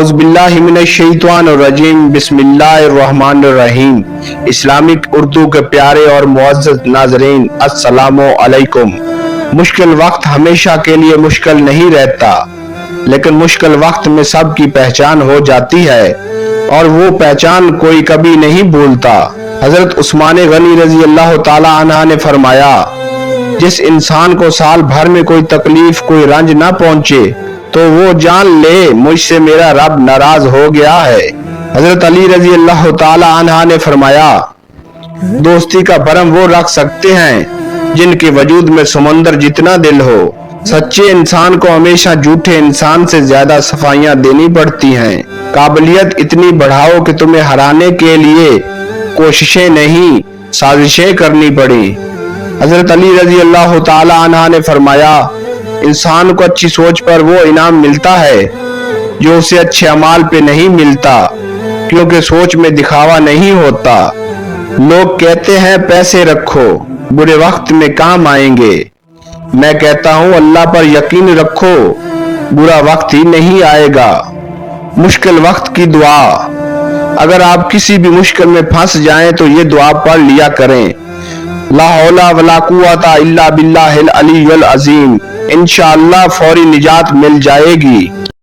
اعوذ باللہ من الشیطان الرجیم بسم اللہ الرحمن الرحیم۔ اسلامک اردو کے پیارے اور معزز ناظرین السلام علیکم۔ مشکل وقت ہمیشہ کے لیے مشکل نہیں رہتا، لیکن مشکل وقت میں سب کی پہچان ہو جاتی ہے اور وہ پہچان کوئی کبھی نہیں بھولتا۔ حضرت عثمان غنی رضی اللہ تعالی عنہ نے فرمایا، جس انسان کو سال بھر میں کوئی تکلیف کوئی رنج نہ پہنچے تو وہ جان لے مجھ سے میرا رب ناراض ہو گیا ہے۔ حضرت علی رضی اللہ تعالی عنہ نے فرمایا، دوستی کا بھرم وہ رکھ سکتے ہیں جن کے وجود میں سمندر جتنا دل ہو۔ سچے انسان کو ہمیشہ جھوٹے انسان سے زیادہ صفائیاں دینی پڑتی ہیں۔ قابلیت اتنی بڑھاؤ کہ تمہیں ہرانے کے لیے کوششیں نہیں سازشیں کرنی پڑیں۔ حضرت علی رضی اللہ تعالی عنہ نے فرمایا، انسان کو اچھی سوچ پر وہ انعام ملتا ہے جو اسے اچھے اعمال پہ نہیں ملتا، کیونکہ سوچ میں دکھاوا نہیں ہوتا۔ لوگ کہتے ہیں پیسے رکھو، برے وقت میں کام آئیں گے۔ میں کہتا ہوں اللہ پر یقین رکھو، برا وقت ہی نہیں آئے گا۔ مشکل وقت کی دعا۔ اگر آپ کسی بھی مشکل میں پھنس جائیں تو یہ دعا پڑھ لیا کریں، لا حول ولا قوت الا باللہ العلی العظیم۔ انشاءاللہ فوری نجات مل جائے گی۔